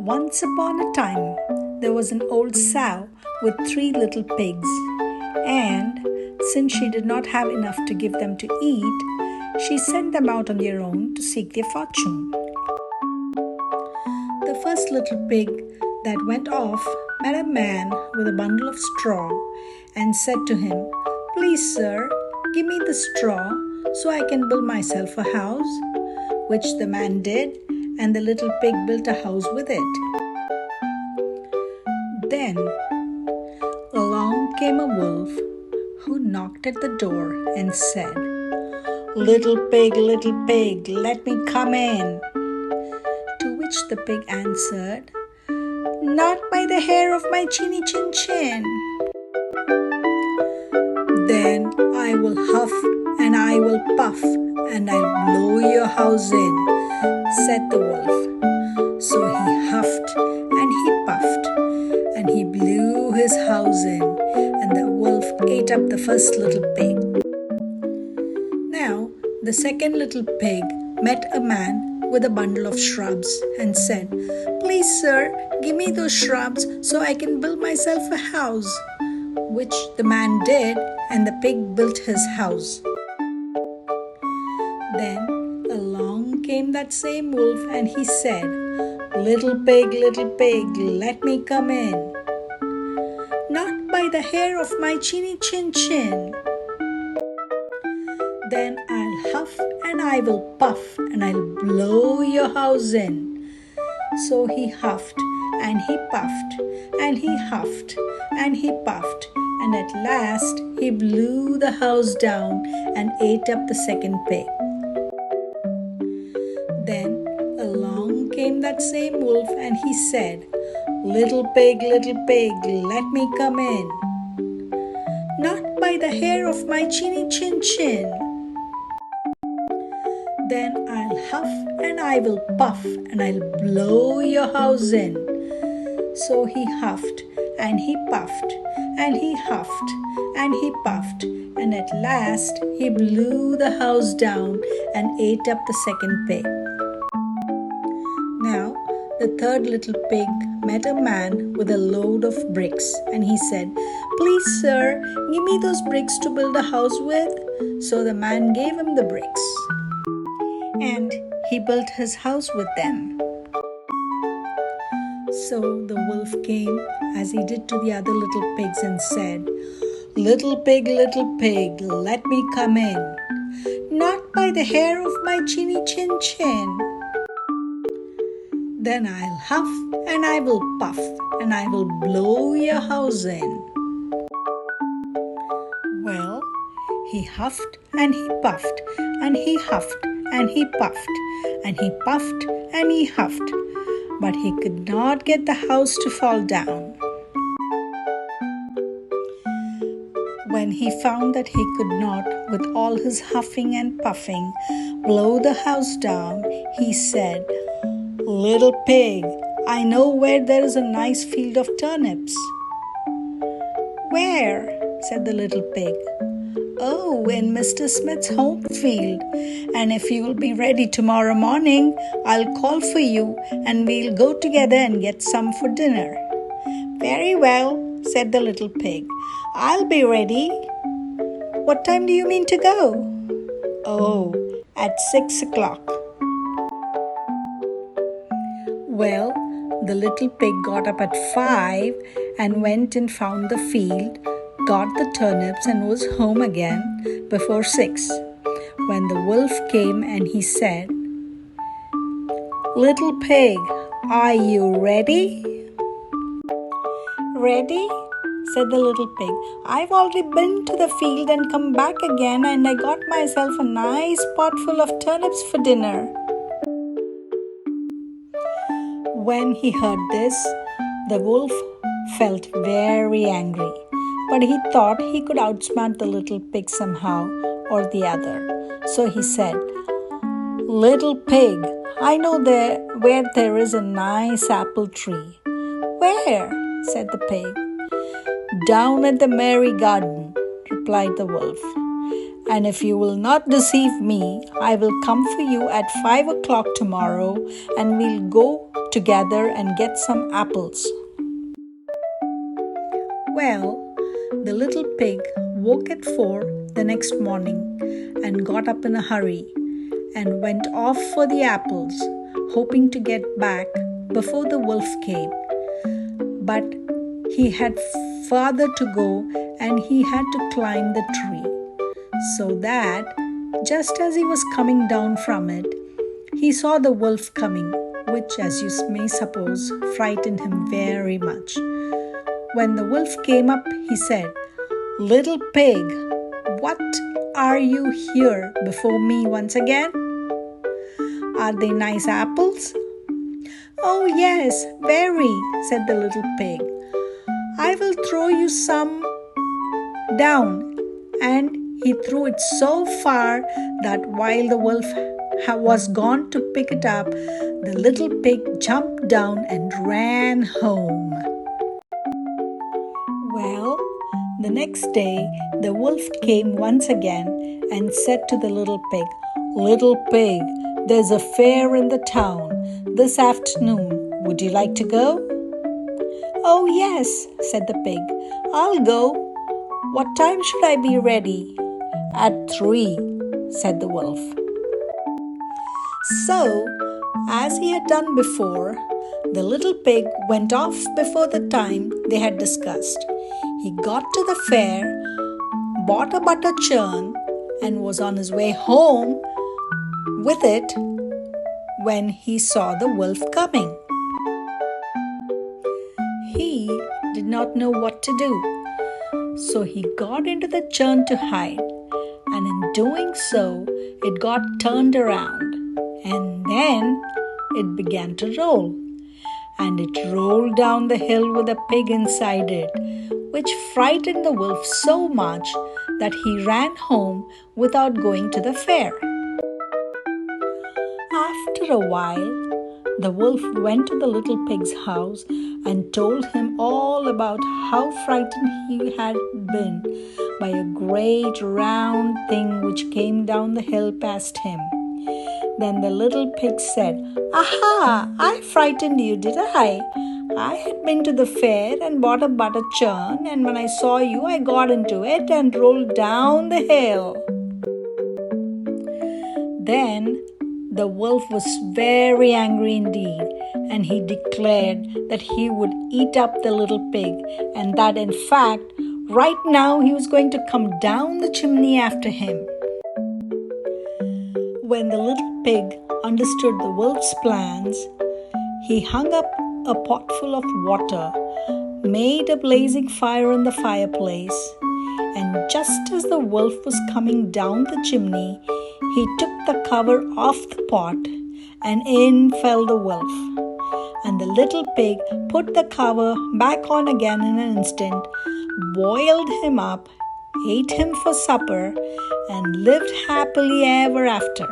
Once upon a time, there was an old sow with 3 little pigs, and since she did not have enough to give them to eat, she sent them out on their own to seek their fortune. The first little pig that went off met a man with a bundle of straw and said to him, "Please, sir, give me the straw so I can build myself a house," which the man did, and the little pig built a house with it. Then along came a wolf who knocked at the door and said, little pig, let me come in." To which the pig answered, "Not by the hair of my chinny chin chin." "Then I will huff and I will puff and I'll blow your house in," said the wolf. So he huffed and he puffed and he blew his house in, and the wolf ate up the first little pig. Now the second little pig met a man with a bundle of shrubs and said, "Please, sir, give me those shrubs so I can build myself a house," which the man did, and the pig built his house. Then along came that same wolf and he said, little pig, let me come in." "Not by the hair of my chinny chin chin." "Then I'll huff and I will puff and I'll blow your house in." So he huffed and he puffed and he huffed and he puffed, and at last he blew the house down and ate up the second pig. Then along came that same wolf and he said, little pig, let me come in." "Not by the hair of my chinny chin chin." "Then I'll huff and I will puff and I'll blow your house in." So he huffed and he puffed and he huffed and he puffed, and at last he blew the house down and ate up the second pig. Now the third little pig met a man with a load of bricks, and he said, "Please, sir, give me those bricks to build a house with." So the man gave him the bricks, and he built his house with them. So the wolf came as he did to the other little pigs and said, little pig, let me come in." "Not by the hair of my chinny chin chin." "Then I'll huff and I will puff and I will blow your house in." Well, he huffed and he puffed and he huffed and he puffed and he puffed and he huffed, but he could not get the house to fall down. When he found that he could not, with all his huffing and puffing, blow the house down, he said, little pig, I know where there is a nice field of turnips." "Where?" said the little pig. "Oh, in Mr. Smith's home field, and if you will be ready tomorrow morning, I'll call for you and we'll go together and get some for dinner." "Very well," said the little pig. "I'll be ready." "What time do you mean to go?" "Oh, at 6 o'clock. Well, the little pig got up at 5 and went and found the field, got the turnips and was home again before 6. When the wolf came and he said, little pig, are you ready?" "Ready?" said the little pig. "I've already been to the field and come back again, and I got myself a nice pot full of turnips for dinner." When he heard this, the wolf felt very angry, but he thought he could outsmart the little pig somehow or the other. So he said, little pig, I know where there is a nice apple tree." "Where?" said the pig. "Down at the Mary Garden," replied the wolf. "And if you will not deceive me, I will come for you at 5 o'clock tomorrow, and we'll go together and get some apples. Well, the little pig woke at 4 the next morning and got up in a hurry and went off for the apples, hoping to get back before the wolf came. But he had farther to go and he had to climb the tree, so that just as he was coming down from it, he saw the wolf coming, which, as you may suppose, frightened him very much. When the wolf came up, he said, "Little pig, what are you here before me once again? Are they nice apples?" "Oh yes, very," said the little pig. "I will throw you some down." And he threw it so far that while the wolf was gone to pick it up, the little pig jumped down and ran home. Well, the next day the wolf came once again and said to the little pig, "Little pig, there's a fair in the town this afternoon. Would you like to go?" "Oh yes," said the pig, "I'll go. What time should I be ready?" "At 3, said the wolf. So, as he had done before, the little pig went off before the time they had discussed. He got to the fair, bought a butter churn, and was on his way home with it when he saw the wolf coming. He did not know what to do, so he got into the churn to hide, and in doing so, it got turned around, and then it began to roll, and it rolled down the hill with a pig inside it, which frightened the wolf so much that he ran home without going to the fair. After a while, the wolf went to the little pig's house and told him all about how frightened he had been by a great round thing which came down the hill past him. Then the little pig said, "Aha! I frightened you, did I? I had been to the fair and bought a butter churn, and when I saw you, I got into it and rolled down the hill." Then the wolf was very angry indeed, and he declared that he would eat up the little pig, and that in fact, right now he was going to come down the chimney after him. When the little pig understood the wolf's plans, he hung up a pot full of water, made a blazing fire in the fireplace, and just as the wolf was coming down the chimney, he took the cover off the pot, and in fell the wolf. And the little pig put the cover back on again in an instant, boiled him up, ate him for supper, and lived happily ever after.